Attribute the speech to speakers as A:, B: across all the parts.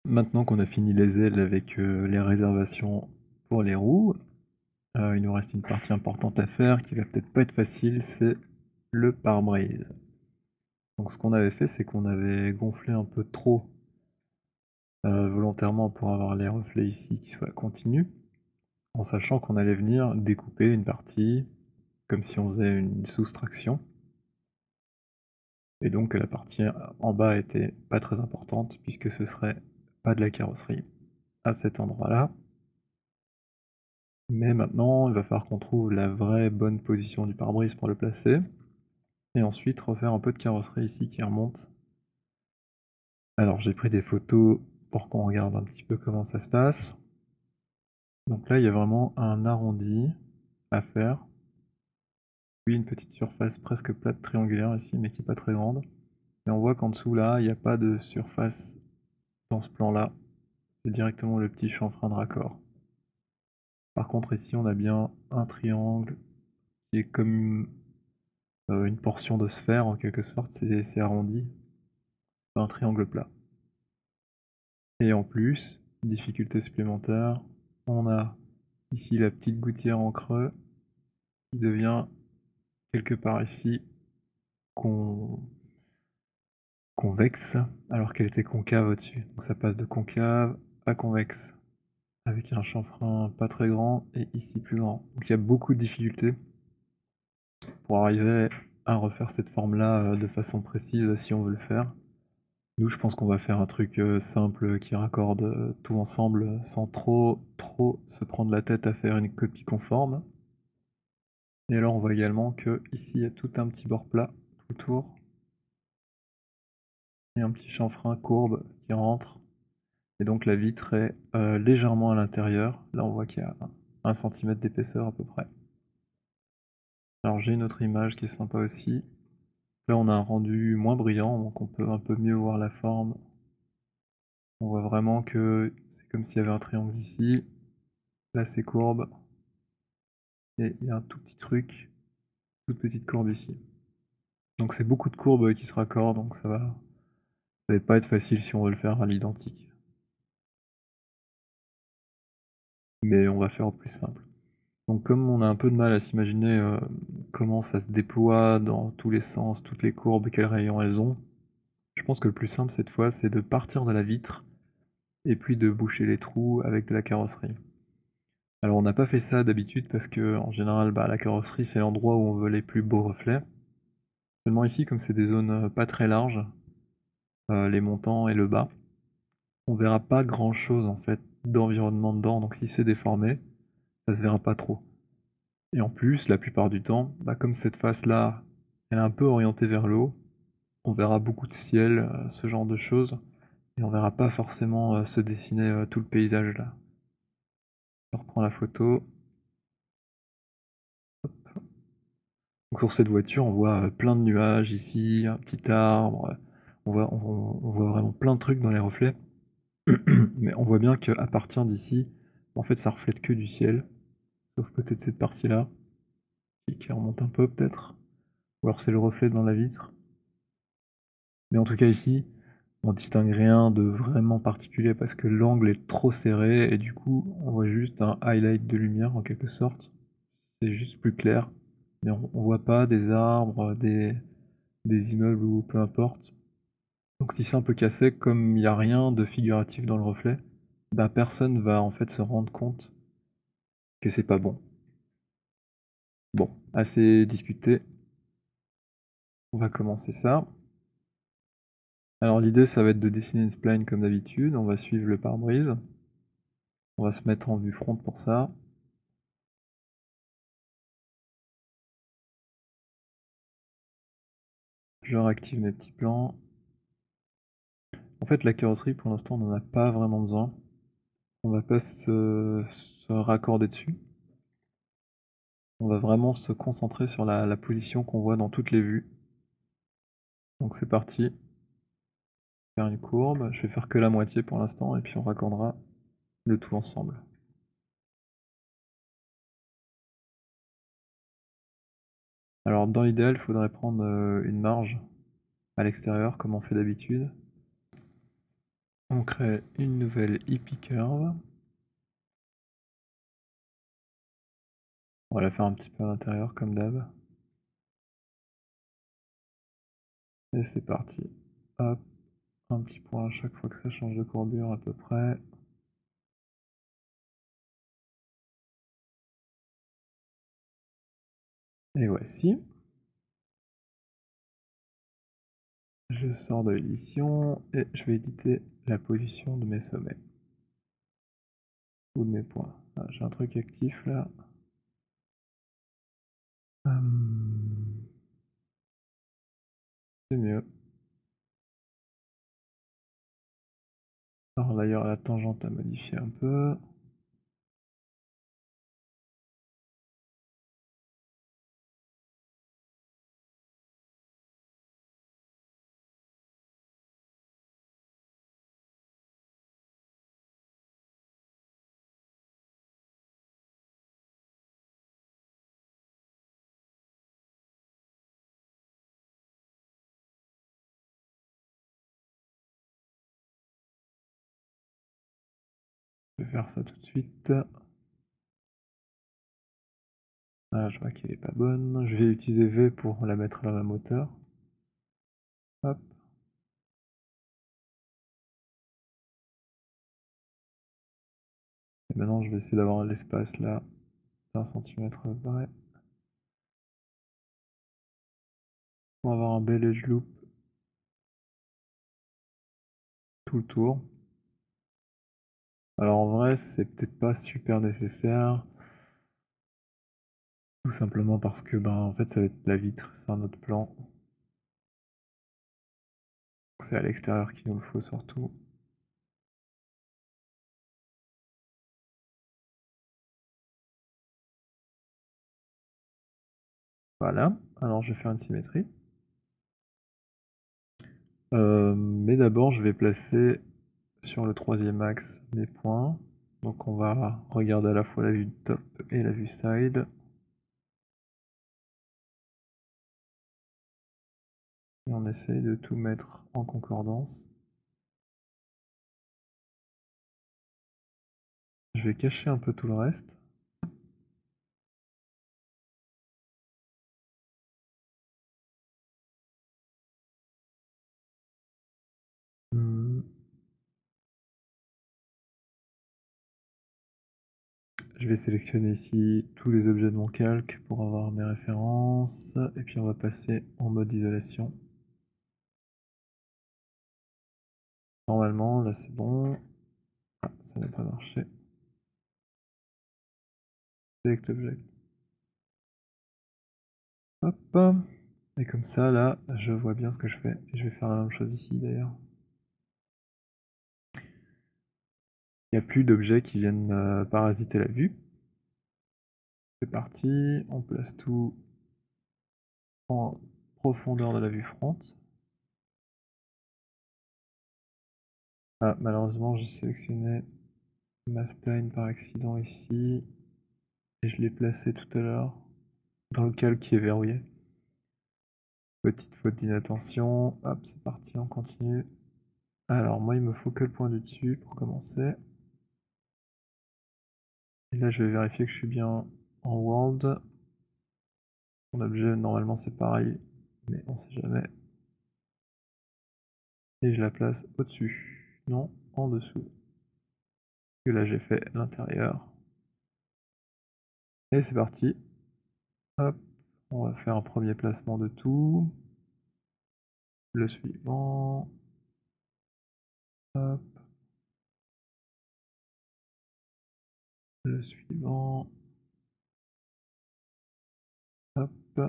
A: Maintenant qu'on a fini les ailes avec, les réservations pour les roues, il nous reste une partie importante à faire qui va peut-être pas être facile, c'est le pare-brise. Donc ce qu'on avait fait, c'est qu'on avait gonflé un peu trop, volontairement pour avoir les reflets ici qui soient continus, en sachant qu'on allait venir découper une partie, comme si on faisait une soustraction et donc la partie en bas était pas très importante puisque ce serait pas de la carrosserie à cet endroit-là. Mais maintenant, il va falloir qu'on trouve la vraie bonne position du pare-brise pour le placer, et ensuite refaire un peu de carrosserie ici qui remonte. Alors j'ai pris des photos pour qu'on regarde un petit peu comment ça se passe. Donc là, il y a vraiment un arrondi à faire, puis une petite surface presque plate triangulaire ici, mais qui est pas très grande. Et on voit qu'en dessous là, il n'y a pas de surface dans ce plan-là, c'est directement le petit chanfrein de raccord. Par contre ici, on a bien un triangle qui est comme une portion de sphère en quelque sorte, c'est arrondi, pas un triangle plat. Et en plus, difficulté supplémentaire, on a ici la petite gouttière en creux qui devient quelque part ici con convexe alors qu'elle était concave au-dessus. Donc ça passe de concave à convexe avec un chanfrein pas très grand et ici plus grand. Donc il y a beaucoup de difficultés pour arriver à refaire cette forme-là, de façon précise si on veut le faire. Nous, je pense qu'on va faire un truc, simple qui raccorde, tout ensemble, sans trop se prendre la tête à faire une copie conforme. Et alors on voit également qu'ici, il y a tout un petit bord plat tout autour et un petit chanfrein courbe qui rentre, et donc la vitre est, légèrement à l'intérieur. Là, on voit qu'il y a 1 centimètre d'épaisseur à peu près. Alors j'ai une autre image qui est sympa aussi. Là, on a un rendu moins brillant, donc on peut un peu mieux voir la forme. On voit vraiment que c'est comme s'il y avait un triangle ici. Là, c'est courbe. Et il y a un tout petit truc, toute petite courbe ici. Donc c'est beaucoup de courbes qui se raccordent, donc ça va pas être facile si on veut le faire à l'identique. Mais on va faire au plus simple. Donc comme on a un peu de mal à s'imaginer, comment ça se déploie dans tous les sens, toutes les courbes, quels rayons elles ont, je pense que le plus simple cette fois, c'est de partir de la vitre et puis de boucher les trous avec de la carrosserie. Alors on n'a pas fait ça d'habitude parce qu'en général, bah, la carrosserie, c'est l'endroit où on veut les plus beaux reflets. Seulement ici, comme c'est des zones, pas très larges, les montants et le bas, on verra pas grand chose en fait d'environnement dedans, donc si c'est déformé, ça se verra pas trop. Et en plus, la plupart du temps, bah, comme cette face là, elle est un peu orientée vers le haut, on verra beaucoup de ciel, ce genre de choses, et on verra pas forcément, se dessiner, tout le paysage là. Je reprends la photo. Donc sur cette voiture, on voit, plein de nuages ici, un petit arbre, on voit vraiment plein de trucs dans les reflets. Mais on voit bien qu'à partir d'ici, en fait, ça reflète que du ciel, sauf peut-être cette partie-là, qui remonte un peu peut-être? Ou alors c'est le reflet dans la vitre. Mais en tout cas ici, on distingue rien de vraiment particulier parce que l'angle est trop serré et du coup, on voit juste un highlight de lumière en quelque sorte. C'est juste plus clair, mais on voit pas des arbres, des immeubles ou peu importe. Donc si c'est un peu cassé, comme il y a rien de figuratif dans le reflet, bah, personne va en fait se rendre compte que c'est pas bon. Bon, assez discuté, on va commencer ça. Alors l'idée, ça va être de dessiner une spline comme d'habitude, on va suivre le pare-brise. On va se mettre en vue front pour ça. Je réactive mes petits plans. En fait, la carrosserie, pour l'instant, on n'en a pas vraiment besoin. On va pas se raccorder dessus. On va vraiment se concentrer sur la position qu'on voit dans toutes les vues. Donc c'est parti. Faire une courbe, je vais faire que la moitié pour l'instant et puis on raccordera le tout ensemble. Alors dans l'idéal, il faudrait prendre une marge à l'extérieur comme on fait d'habitude. On crée une nouvelle hippie curve. On va la faire un petit peu à l'intérieur comme d'hab. Et c'est parti. Hop, un petit point à chaque fois que ça change de courbure à peu près. Et voici. Je sors de l'édition et je vais éditer la position de mes sommets. Ou de mes points. Ah, j'ai un truc actif là. C'est mieux. Alors d'ailleurs la tangente à modifier un peu. Je vais faire ça tout de suite. Ah, je vois qu'elle est pas bonne. Je vais utiliser V pour la mettre à la même hauteur. Hop. Et maintenant je vais essayer d'avoir l'espace là d'1 centimètre à peu près. Pour avoir un bel edge loop tout le tour. Alors en vrai c'est peut-être pas super nécessaire. Tout simplement parce que ben en fait ça va être la vitre, c'est un autre plan. C'est à l'extérieur qu'il nous le faut surtout. Voilà, alors je vais faire une symétrie. Mais d'abord je vais placer sur le troisième axe mes points. Donc on va regarder à la fois la vue top et la vue side. Et on essaye de tout mettre en concordance. Je vais cacher un peu tout le reste. Hmm. Je vais sélectionner ici tous les objets de mon calque pour avoir mes références. Et puis on va passer en mode isolation. Normalement, là c'est bon. Ah, ça n'a pas marché. Select Object. Hop. Et comme ça, là, je vois bien ce que je fais. Et je vais faire la même chose ici d'ailleurs. Il n'y a plus d'objets qui viennent parasiter la vue. C'est parti, on place tout en profondeur de la vue front. Ah, malheureusement, j'ai sélectionné ma spline par accident ici. Et je l'ai placé tout à l'heure dans le calque qui est verrouillé. Petite faute d'inattention. Hop, c'est parti, on continue. Alors, moi, il me faut que le point du dessus pour commencer. Et là, je vais vérifier que je suis bien en world. Mon objet, normalement, c'est pareil, mais on sait jamais. Et je la place au-dessus. Non, en dessous. Et là, j'ai fait l'intérieur. Et c'est parti. Hop, on va faire un premier placement de tout. Le suivant. Hop. Le suivant. Hop.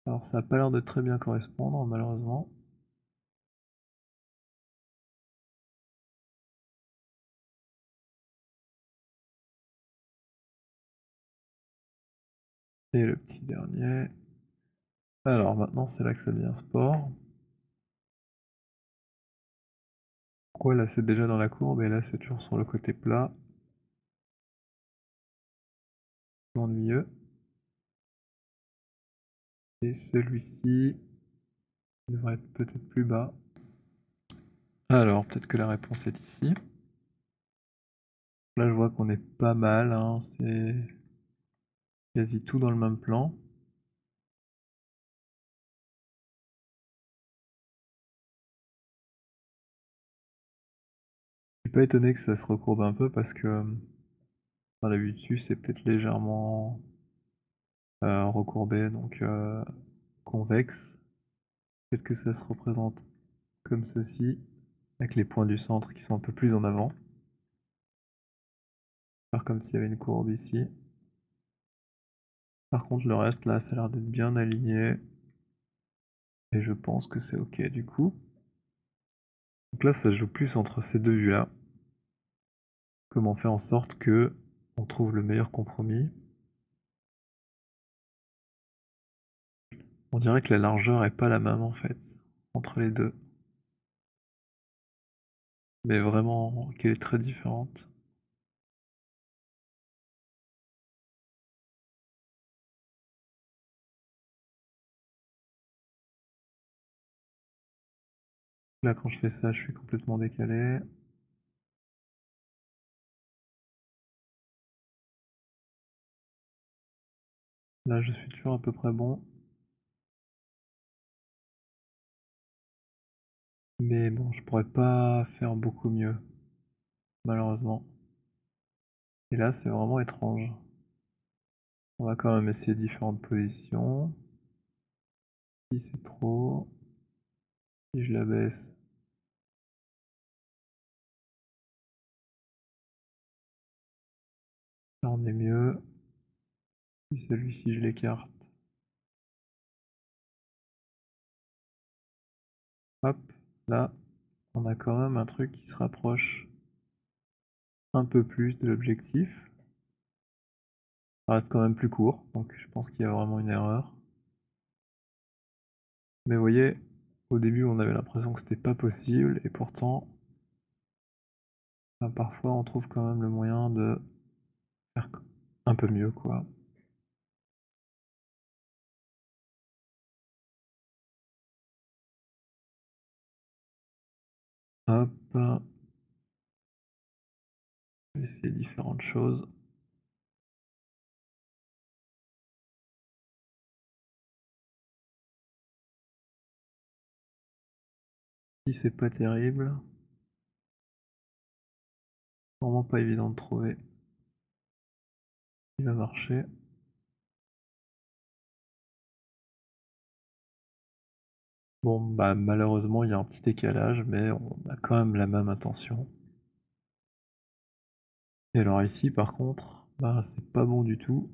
A: Alors ça a pas l'air de très bien correspondre, malheureusement. Et le petit dernier. Alors maintenant, c'est là que ça devient sport. Pourquoi là c'est déjà dans la courbe et là c'est toujours sur le côté plat. C'est ennuyeux. Et celui-ci devrait être peut-être plus bas. Alors, peut-être que la réponse est ici. Là, je vois qu'on est pas mal, hein, c'est quasi tout dans le même plan. Je suis pas étonné que ça se recourbe un peu parce que, enfin, la vue dessus, c'est peut-être légèrement, recourbé, donc convexe. Peut-être que ça se représente comme ceci, avec les points du centre qui sont un peu plus en avant. Faire comme s'il y avait une courbe ici. Par contre, le reste, là, ça a l'air d'être bien aligné. Et je pense que c'est OK du coup. Donc là, ça se joue plus entre ces deux vues-là. Comment faire en sorte que on trouve le meilleur compromis. On dirait que la largeur est pas la même en fait, entre les deux. Mais vraiment qu'elle est très différente. Là, quand je fais ça, je suis complètement décalé. Là, je suis toujours à peu près bon. Mais bon, je pourrais pas faire beaucoup mieux, malheureusement. Et là, c'est vraiment étrange. On va quand même essayer différentes positions. Si c'est trop, si je la baisse, là on est mieux. Si celui-ci je l'écarte, hop, là on a quand même un truc qui se rapproche un peu plus de l'objectif. Ça reste quand même plus court, donc je pense qu'il y a vraiment une erreur. Mais vous voyez, au début on avait l'impression que c'était pas possible, et pourtant, bah, parfois on trouve quand même le moyen de faire un peu mieux quoi. Hop, on va essayer différentes choses. Si c'est pas terrible, vraiment pas évident de trouver ce qui va marcher. Bon, bah, malheureusement, il y a un petit décalage, mais on a quand même la même intention. Et alors ici, par contre, bah, c'est pas bon du tout.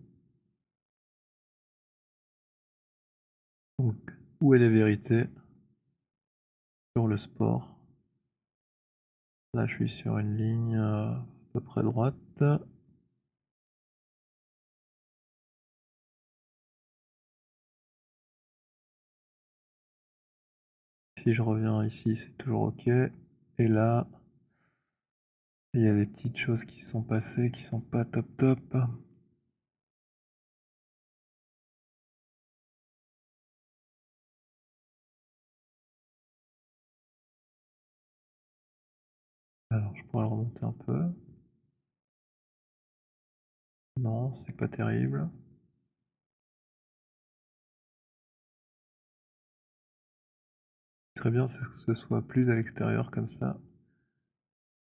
A: Donc, où est la vérité sur le sport? Là, je suis sur une ligne à peu près droite. Si je reviens ici, c'est toujours OK. Et là, il y a des petites choses qui sont passées qui sont pas top top. Alors, je pourrais le remonter un peu. Non, c'est pas terrible. Ce serait bien que ce soit plus à l'extérieur comme ça.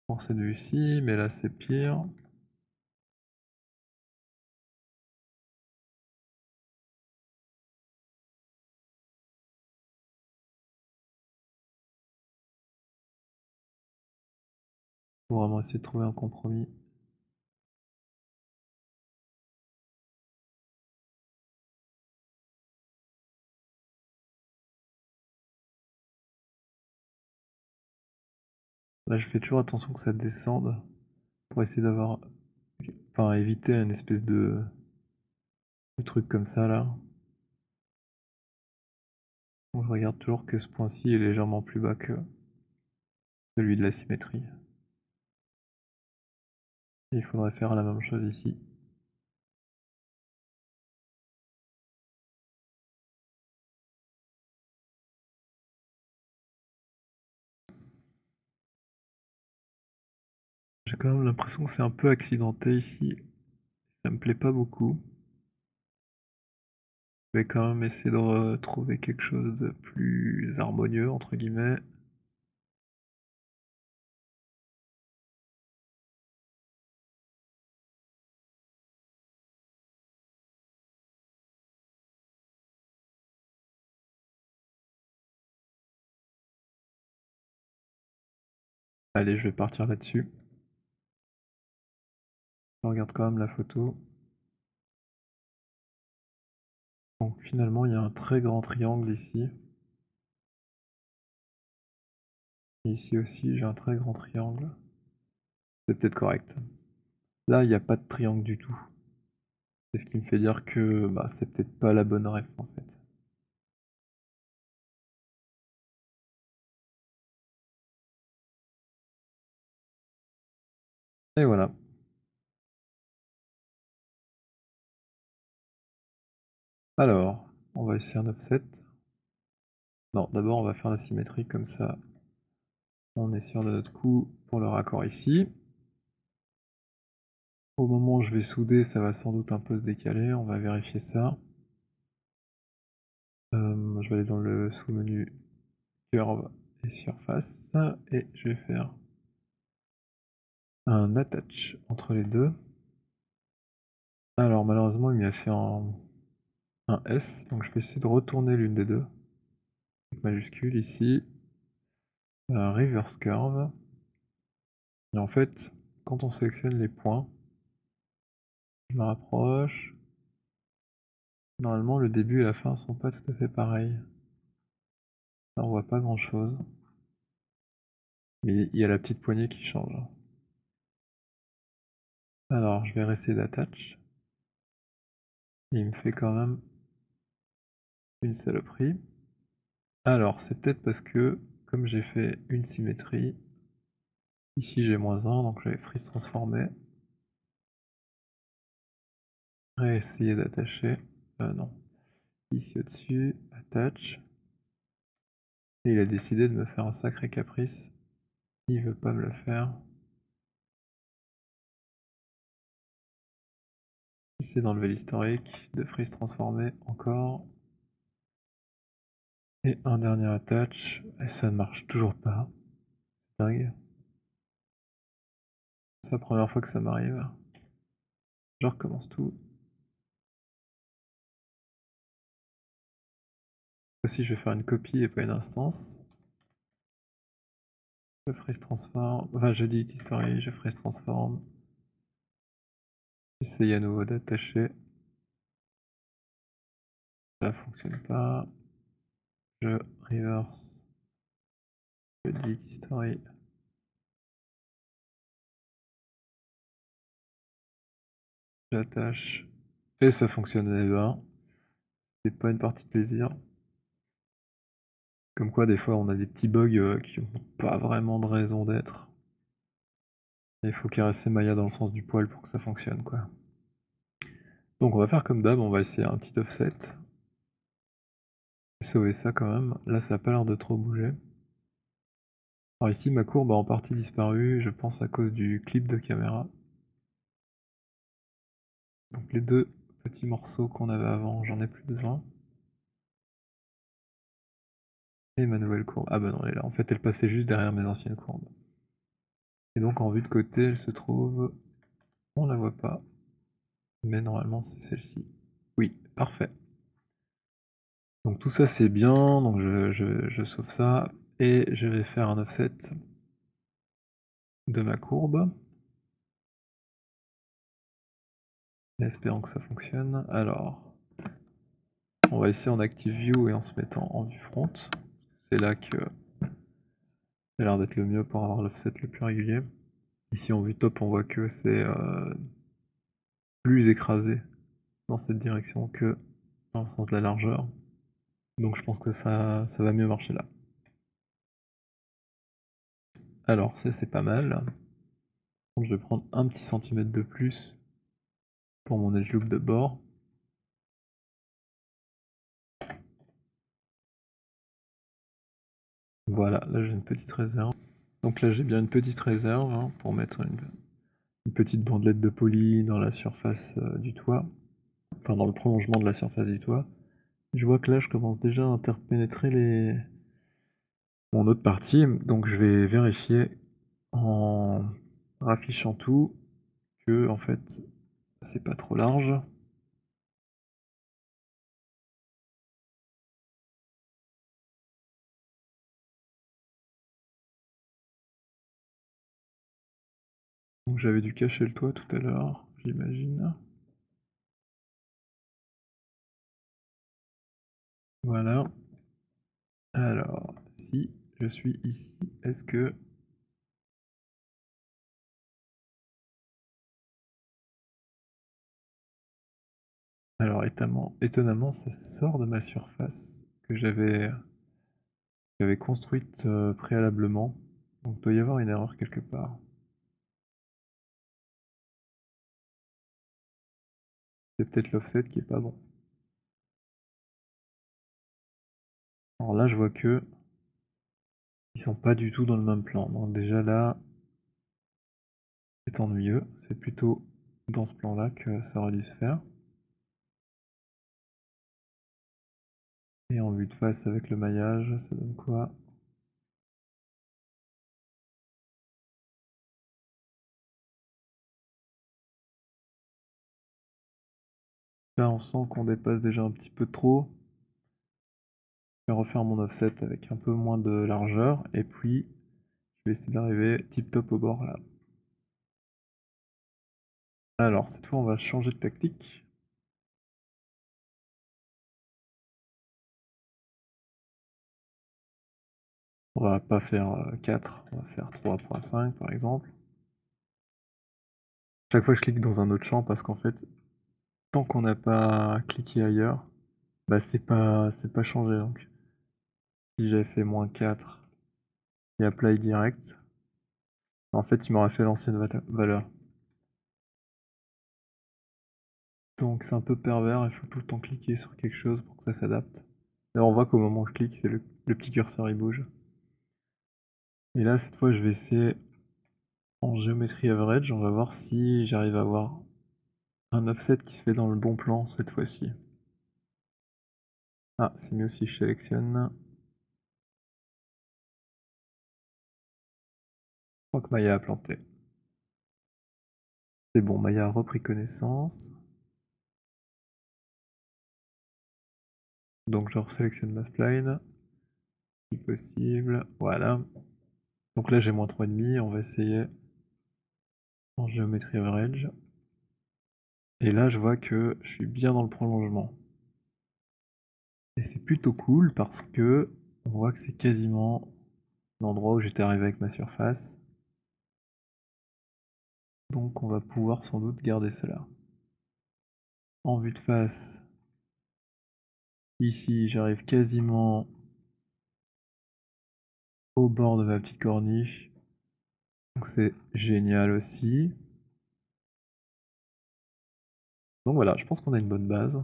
A: Pour cette vue-ci, mais là c'est pire. Faut vraiment essayer de trouver un compromis. Là je fais toujours attention que ça descende pour essayer d'avoir, enfin éviter une espèce de truc comme ça là. Donc je regarde toujours que ce point-ci est légèrement plus bas que celui de la symétrie. Et il faudrait faire la même chose ici. J'ai quand même l'impression que c'est un peu accidenté ici. Ça me plaît pas beaucoup. Je vais quand même essayer de retrouver quelque chose de plus «harmonieux» entre guillemets. Allez, je vais partir là-dessus. Je regarde quand même la photo. Donc finalement, il y a un très grand triangle ici. Et ici aussi, j'ai un très grand triangle. C'est peut-être correct. Là, il n'y a pas de triangle du tout. C'est ce qui me fait dire que bah, c'est peut-être pas la bonne ref en fait. Et voilà. Alors, on va essayer un offset. Non, d'abord on va faire la symétrie comme ça. On est sûr de notre coup pour le raccord ici. Au moment où je vais souder, ça va sans doute un peu se décaler. On va vérifier ça. Je vais aller dans le sous-menu curve et surface et je vais faire un attach entre les deux. Alors malheureusement il m'a fait un S, donc je vais essayer de retourner l'une des deux. Majuscule ici, reverse curve. Et en fait, quand on sélectionne les points, je me rapproche. Normalement le début et la fin sont pas tout à fait pareils. Là on voit pas grand chose. Mais il y a la petite poignée qui change. Alors je vais rester d'attach. Et il me fait quand même une saloperie. Alors c'est peut-être parce que comme j'ai fait une symétrie, ici j'ai -1, donc je vais freeze transformer. Réessayer d'attacher. Non. Ici au-dessus, attach. Et il a décidé de me faire un sacré caprice. Il veut pas me le faire. J'essaie d'enlever l'historique, de freeze transformer encore. Et un dernier attach. Et ça ne marche toujours pas. C'est dingue. C'est la première fois que ça m'arrive. Je recommence tout. Aussi je vais faire une copie et pas une instance. Je freeze transform. Enfin je delete history, je freeze transform. J'essaye à nouveau d'attacher. Ça fonctionne pas. Je reverse. Je delete history. J'attache. Et ça fonctionnait bien. C'est pas une partie de plaisir. Comme quoi des fois on a des petits bugs qui n'ont pas vraiment de raison d'être. Il faut caresser Maya dans le sens du poil pour que ça fonctionne quoi. Donc on va faire comme d'hab, on va essayer un petit offset. Sauver ça quand même. Là ça a pas l'air de trop bouger. Alors ici ma courbe a en partie disparu, je pense à cause du clip de caméra. Donc les deux petits morceaux qu'on avait avant, j'en ai plus besoin. Et ma nouvelle courbe. Ah bah non, elle est là. En fait, elle passait juste derrière mes anciennes courbes. Et donc en vue de côté, elle se trouve... On la voit pas. Mais normalement, c'est celle-ci. Oui, parfait. Donc tout ça, c'est bien. Donc je sauve ça. Et je vais faire un offset de ma courbe. Espérons que ça fonctionne. Alors, on va essayer en Active View et en se mettant en vue front. C'est là que ça a l'air d'être le mieux pour avoir l'offset le plus régulier. Ici en vue top, on voit que c'est plus écrasé dans cette direction que dans le sens de la largeur. Donc je pense que ça va mieux marcher là. Alors ça c'est pas mal. Je vais prendre un petit centimètre de plus pour mon edge loop de bord. Voilà, là j'ai une petite réserve. Donc là j'ai bien une petite réserve pour mettre une petite bandelette de poli dans la surface, du toit, enfin dans le prolongement de la surface du toit. Je vois que là, je commence déjà à interpénétrer mon autre partie, donc je vais vérifier en raffichant tout que, en fait, c'est pas trop large. Donc j'avais dû cacher le toit tout à l'heure, j'imagine. Voilà. Alors, si je suis ici, est-ce que... Alors étonnamment, ça sort de ma surface que j'avais construite, préalablement, donc il doit y avoir une erreur quelque part. C'est peut-être l'offset qui est pas bon. Alors là, je vois que ils sont pas du tout dans le même plan, donc déjà là, c'est ennuyeux. C'est plutôt dans ce plan-là que ça aurait dû se faire. Et en vue de face avec le maillage, ça donne quoi? Là, on sent qu'on dépasse déjà un petit peu trop. Je vais refaire mon offset avec un peu moins de largeur, et puis je vais essayer d'arriver tip top au bord là. Alors, cette fois, on va changer de tactique. On va pas faire 4, on va faire 3.5 par exemple. Chaque fois, je clique dans un autre champ parce qu'en fait, tant qu'on n'a pas cliqué ailleurs, bah c'est pas changé. Donc, si j'avais fait -4 et apply direct, en fait, il m'aurait fait l'ancienne valeur. Donc, c'est un peu pervers, il faut tout le temps cliquer sur quelque chose pour que ça s'adapte. Là, on voit qu'au moment où je clique, c'est le petit curseur il bouge. Et là, cette fois, je vais essayer en géométrie average, on va voir si j'arrive à avoir un offset qui se fait dans le bon plan cette fois-ci. Ah, c'est mieux si je sélectionne. Je crois que Maya a planté. C'est bon, Maya a repris connaissance. Donc je sélectionne ma spline, si possible. Voilà. Donc là j'ai moins 3,5, on va essayer en géométrie average. Et là je vois que je suis bien dans le prolongement. Et c'est plutôt cool parce que on voit que c'est quasiment l'endroit où j'étais arrivé avec ma surface. Donc on va pouvoir sans doute garder cela. En vue de face, ici j'arrive quasiment au bord de ma petite corniche. Donc c'est génial aussi. Donc voilà, je pense qu'on a une bonne base.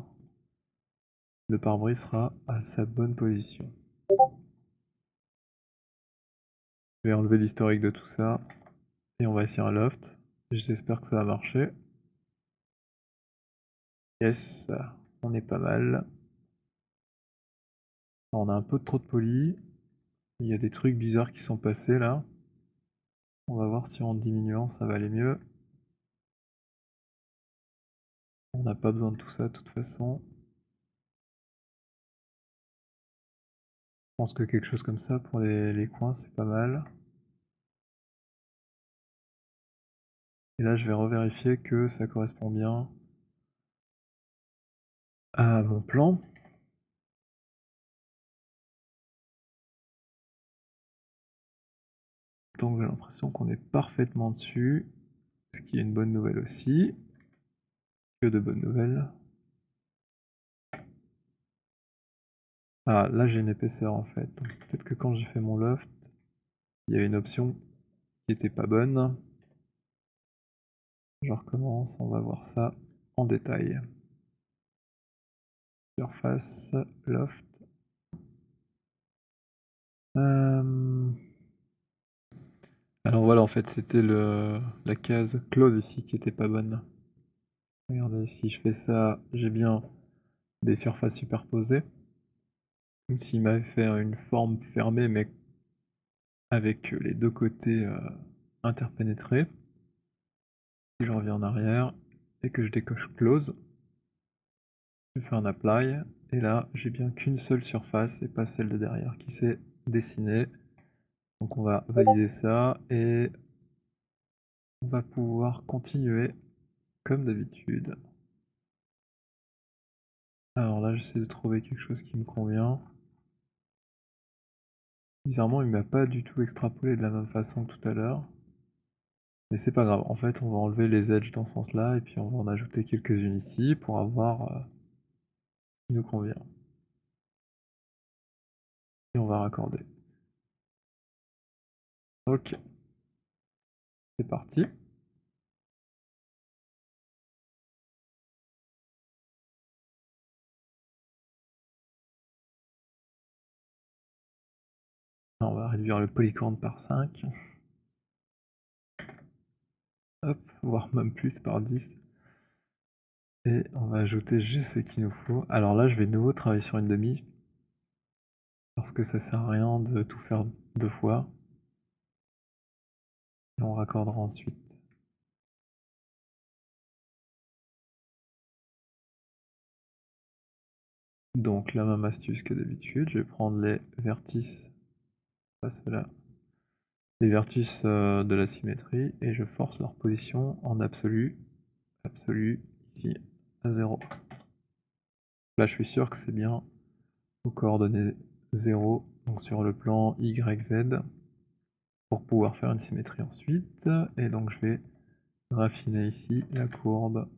A: Le pare-brise sera à sa bonne position. Je vais enlever l'historique de tout ça et on va essayer un loft. J'espère que ça va marcher. Yes, on est pas mal. Alors, on a un peu trop de poli. Il y a des trucs bizarres qui sont passés là. On va voir si en diminuant ça va aller mieux. On n'a pas besoin de tout ça de toute façon. Je pense que quelque chose comme ça pour les coins c'est pas mal. Et là je vais revérifier que ça correspond bien à mon plan. Donc j'ai l'impression qu'on est parfaitement dessus. Ce qui est une bonne nouvelle aussi. Que de bonnes nouvelles. Ah, là j'ai une épaisseur en fait. Donc peut-être que quand j'ai fait mon loft, il y a une option qui était pas bonne. Je recommence, on va voir ça en détail. Surface, loft. Alors voilà, en fait, c'était la case close ici qui était pas bonne. Regardez, si je fais ça, j'ai bien des surfaces superposées, comme s'il m'avait fait une forme fermée, mais avec les 2 côtés, interpénétrés. Si je reviens en arrière et que je décoche close, je fais un apply et là, j'ai bien qu'une seule surface et pas celle de derrière qui s'est dessinée. Donc on va valider ça et on va pouvoir continuer comme d'habitude. Alors là, j'essaie de trouver quelque chose qui me convient. Bizarrement, il m'a pas du tout extrapolé de la même façon que tout à l'heure. Mais c'est pas grave, en fait, on va enlever les edges dans ce sens-là et puis on va en ajouter quelques-unes ici pour avoir ce qui nous convient. Et on va raccorder. Ok, c'est parti. On va réduire le polycorde par 5. Hop, voire même plus par 10. Et on va ajouter juste ce qu'il nous faut. Alors là, je vais de nouveau travailler sur une demi. Parce que ça sert à rien de tout faire 2 fois. Et on raccordera ensuite. Donc la même astuce que d'habitude, je vais prendre les vertices, pas ceux-là, les vertices de la symétrie et je force leur position en absolu, ici à 0. Là je suis sûr que c'est bien aux coordonnées 0, donc sur le plan Y, Z, pour pouvoir faire une symétrie ensuite. Et donc je vais raffiner ici la courbe.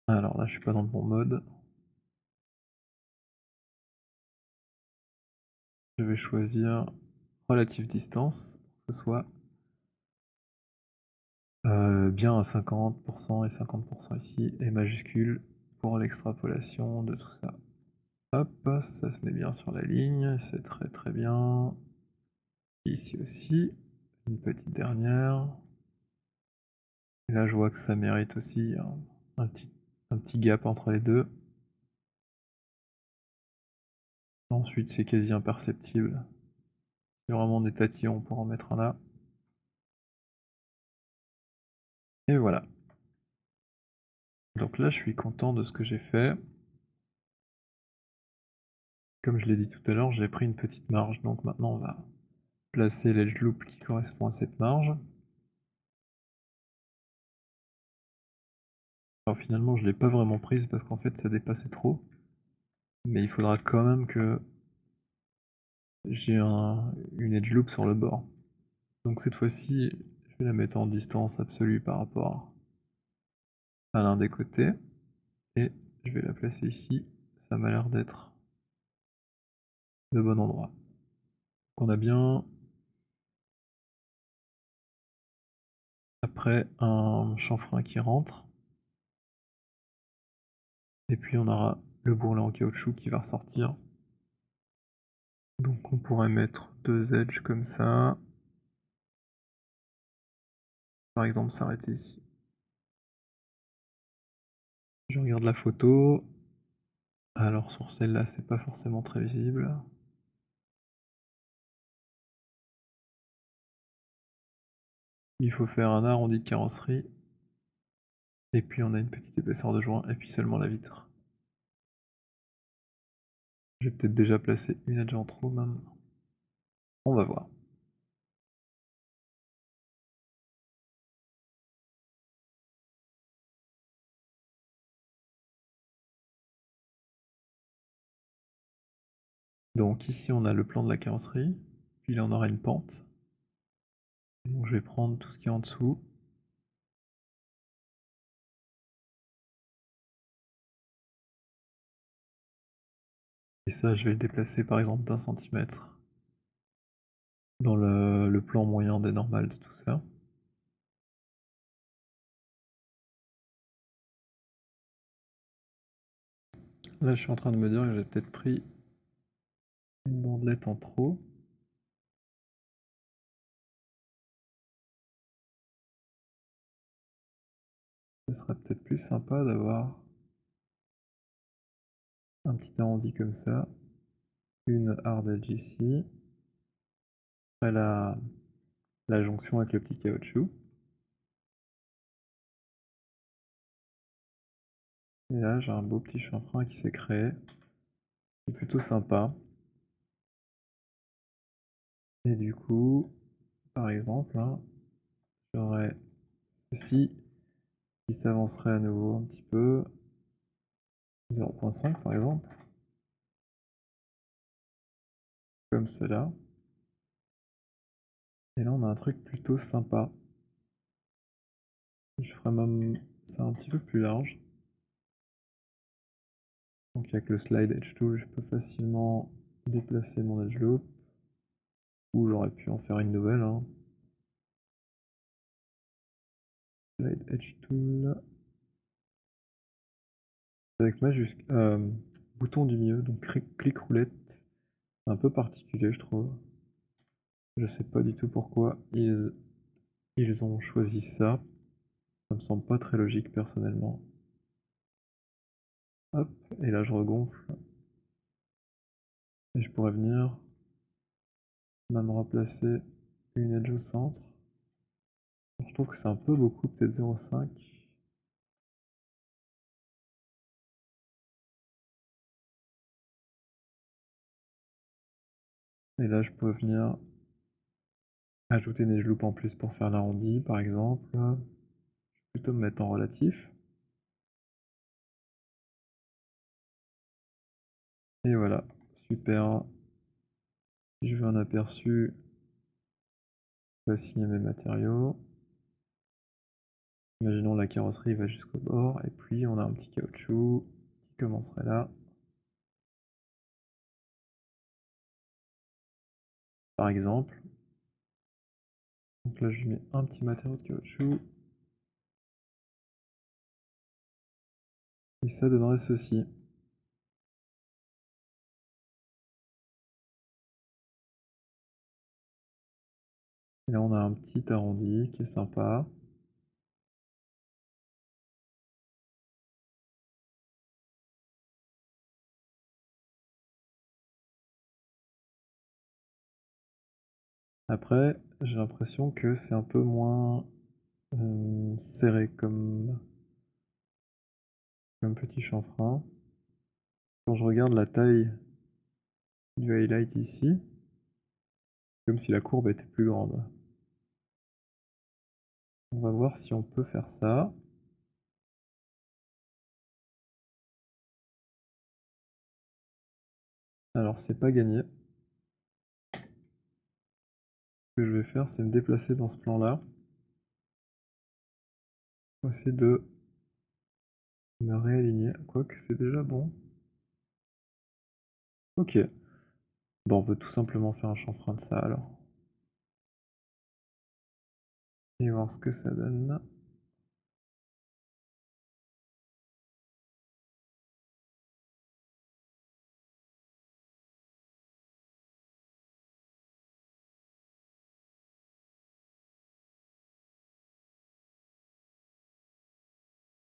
A: Alors là je suis pas dans le bon mode. Je vais choisir relative distance, pour que ce soit bien à 50% et 50% ici, et majuscule pour l'extrapolation de tout ça. Hop, ça se met bien sur la ligne, c'est très très bien. Ici aussi, une petite dernière. Et là je vois que ça mérite aussi un petit gap entre les deux. Ensuite c'est quasi imperceptible. Si vraiment on est tatillon, on pourra en mettre un là. Et voilà. Donc là je suis content de ce que j'ai fait. Comme je l'ai dit tout à l'heure, j'ai pris une petite marge, donc maintenant on va placer l'edge loop qui correspond à cette marge. Alors finalement je l'ai pas vraiment prise parce qu'en fait ça dépassait trop. Mais il faudra quand même que j'ai une edge loop sur le bord. Donc cette fois-ci, je vais la mettre en distance absolue par rapport à l'un des côtés. Et je vais la placer ici. Ça m'a l'air d'être le bon endroit. Donc on a bien après un chanfrein qui rentre. Et puis on aura le bourrelet en caoutchouc qui va ressortir. Donc on pourrait mettre 2 edges comme ça. Par exemple s'arrêter ici. Je regarde la photo. Alors sur celle-là, c'est pas forcément très visible. Il faut faire un arrondi de carrosserie. Et puis on a une petite épaisseur de joint, et puis seulement la vitre. J'ai peut-être déjà placé une edge en trop même. On va voir. Donc ici on a le plan de la carrosserie, puis là on aura une pente. Donc je vais prendre tout ce qui est en dessous. Et ça je vais le déplacer par exemple d'1 centimètre dans le plan moyen des normales de tout ça. Là, je suis en train de me dire que j'ai peut-être pris une bandelette en trop. Ce serait peut-être plus sympa d'avoir un petit arrondi comme ça, une hard edge ici, après la jonction avec le petit caoutchouc. Et là, j'ai un beau petit chanfrein qui s'est créé, qui est plutôt sympa. Et du coup, par exemple, hein, j'aurais ceci qui s'avancerait à nouveau un petit peu, 0.5 par exemple, comme cela. Et là, on a un truc plutôt sympa. Je ferais même ça un petit peu plus large. Donc avec le slide edge tool, je peux facilement déplacer mon edge loop. Ou j'aurais pu en faire une nouvelle. Hein. Slide edge tool. Avec ma bouton du milieu, donc clic roulette. C'est un peu particulier, je trouve. Je sais pas du tout pourquoi ils ont choisi ça. Ça me semble pas très logique personnellement. Hop, et là je regonfle. Et je pourrais venir même replacer une edge au centre. Je trouve que c'est un peu beaucoup, peut-être 0.5. Et là je peux venir ajouter une edge loop en plus pour faire l'arrondi par exemple. Je vais plutôt me mettre en relatif. Et voilà, super. Si je veux un aperçu, je vais assigner mes matériaux. Imaginons la carrosserie va jusqu'au bord, et puis on a un petit caoutchouc qui commencerait là. Par exemple. Donc là je mets un petit matériau de caoutchouc. Et ça donnerait ceci. Et là on a un petit arrondi qui est sympa. Après, j'ai l'impression que c'est un peu moins serré comme petit chanfrein. Quand je regarde la taille du highlight ici, comme si la courbe était plus grande. On va voir si on peut faire ça. Alors c'est pas gagné. Ce que je vais faire, c'est me déplacer dans ce plan-là. Pour essayer de me réaligner. Quoique c'est déjà bon. Ok. Bon, on peut tout simplement faire un chanfrein de ça alors. Et voir ce que ça donne.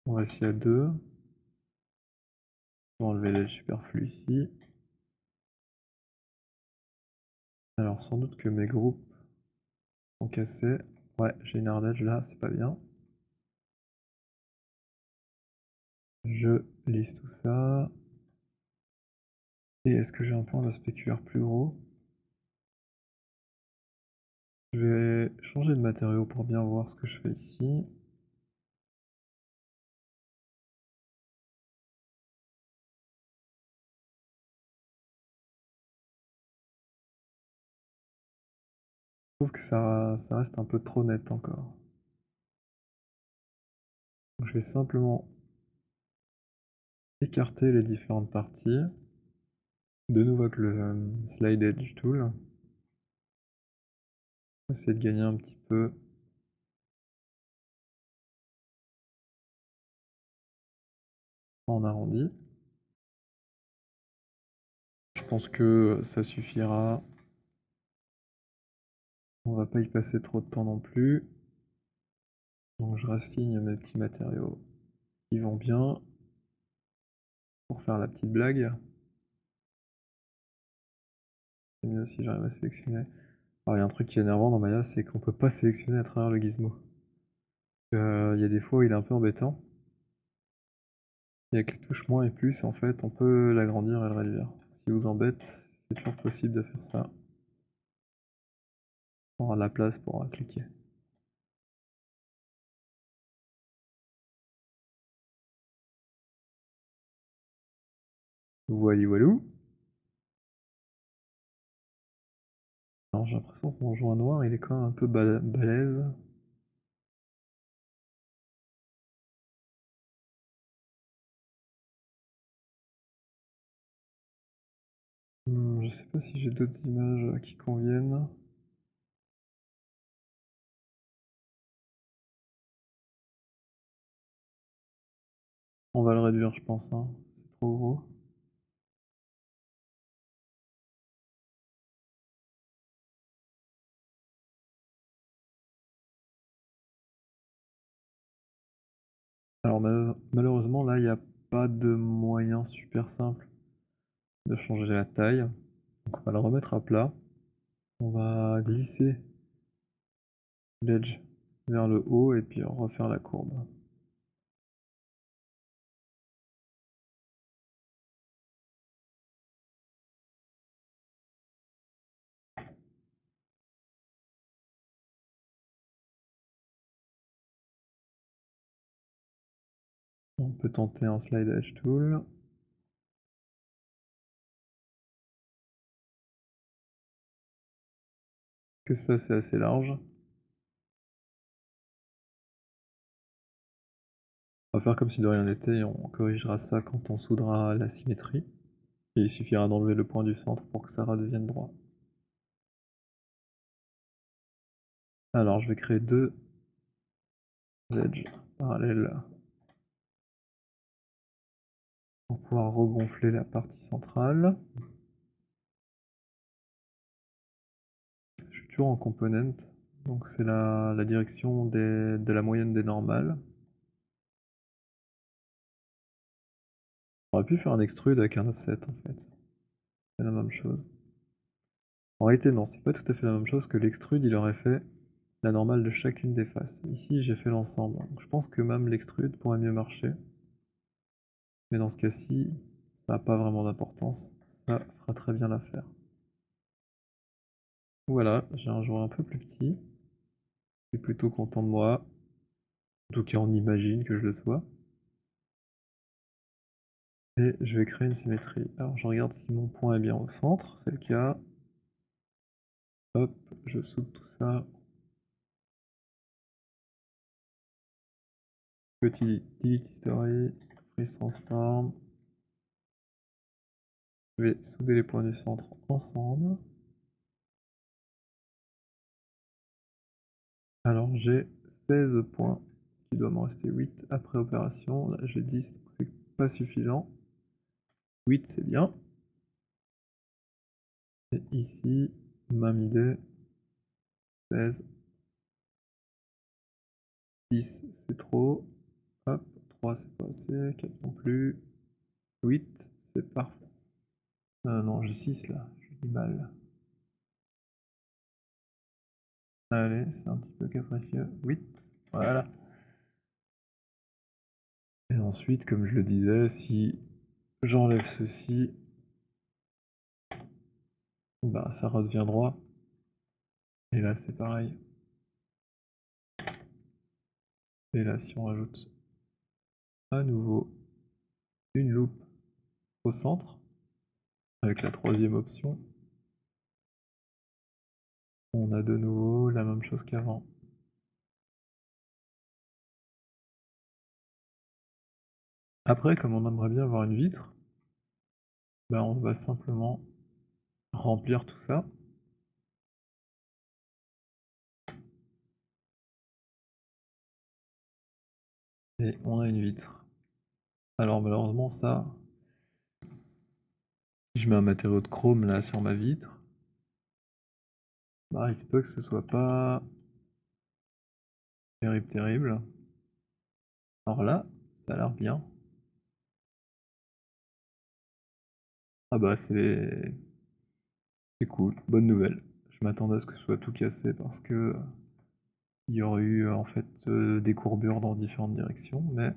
A: On va essayer à 2. On va enlever les superflus ici. Alors sans doute que mes groupes sont cassés. Ouais, j'ai une hard edge là, c'est pas bien. Je lisse tout ça. Et est-ce que j'ai un point de spéculaire plus gros? Je vais changer de matériau pour bien voir ce que je fais ici. Je trouve que ça reste un peu trop net encore. Donc je vais simplement écarter les différentes parties. De nouveau avec le slide edge tool. Essayer de gagner un petit peu en arrondi. Je pense que ça suffira. On va pas y passer trop de temps non plus. Donc je rassigne mes petits matériaux qui vont bien pour faire la petite blague. C'est mieux si j'arrive à sélectionner. Alors il y a un truc qui est énervant dans Maya, c'est qu'on peut pas sélectionner à travers le gizmo. Il y a des fois où il est un peu embêtant. Et avec les touches moins et plus, en fait, on peut l'agrandir et le réduire. Si vous embête, c'est toujours possible de faire ça. Pour avoir de la place pour cliquer. Voili voilou. Alors j'ai l'impression que mon joint noir, il est quand même un peu balèze. Je sais pas si j'ai d'autres images qui conviennent. On va le réduire, je pense, hein. C'est trop gros. Alors malheureusement, là, il n'y a pas de moyen super simple de changer la taille. Donc on va le remettre à plat. On va glisser l'edge vers le haut et puis refaire la courbe. On peut tenter un slide edge tool. Que ça, c'est assez large. On va faire comme si de rien n'était et on corrigera ça quand on soudera la symétrie. Et il suffira d'enlever le point du centre pour que ça redevienne droit. Alors je vais créer deux edges parallèles pour pouvoir regonfler la partie centrale. Je suis toujours en component, donc c'est la direction de la moyenne des normales. On aurait pu faire un extrude avec un offset en fait. C'est la même chose. En réalité non, c'est pas tout à fait la même chose que l'extrude, il aurait fait la normale de chacune des faces. Ici j'ai fait l'ensemble, donc je pense que même l'extrude pourrait mieux marcher. Mais dans ce cas-ci, ça n'a pas vraiment d'importance, ça fera très bien l'affaire. Voilà, j'ai un joint un peu plus petit. Je suis plutôt content de moi. En tout cas, on imagine que je le sois. Et je vais créer une symétrie. Alors je regarde si mon point est bien au centre, c'est le cas. Hop, je soude tout ça. Petit delete history, freeze transform. Je vais souder les points du centre ensemble. Alors j'ai 16 points. Il doit m'en rester 8 après opération. Là j'ai 10, donc c'est pas suffisant. 8 c'est bien. Et ici, même idée. 16. 10 c'est trop. Hop, 3 c'est pas assez, 4 non plus. 8 c'est parfait. Non, j'ai 6 là, j'ai du mal. Allez, c'est un petit peu capricieux. 8, voilà. Et ensuite, comme je le disais, si j'enlève ceci, bah ça redevient droit. Et là, c'est pareil. Et là, si on rajoute à nouveau une loupe au centre, avec la troisième option, on a de nouveau la même chose qu'avant. Après, comme on aimerait bien avoir une vitre, bah on va simplement remplir tout ça. Et on a une vitre. Alors malheureusement ça, Si je mets un matériau de chrome là sur ma vitre, bah, il se peut que ce soit pas terrible, terrible. Alors là, ça a l'air bien. Ah bah, c'est cool, bonne nouvelle. Je m'attendais à ce que ce soit tout cassé parce que, il y aurait eu, en fait, des courbures dans différentes directions, mais si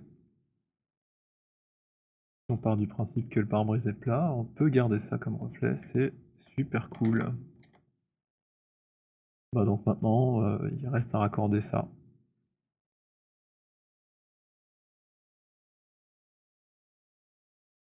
A: on part du principe que le pare-brise est plat, on peut garder ça comme reflet, c'est super cool. Bah, donc maintenant, il reste à raccorder ça.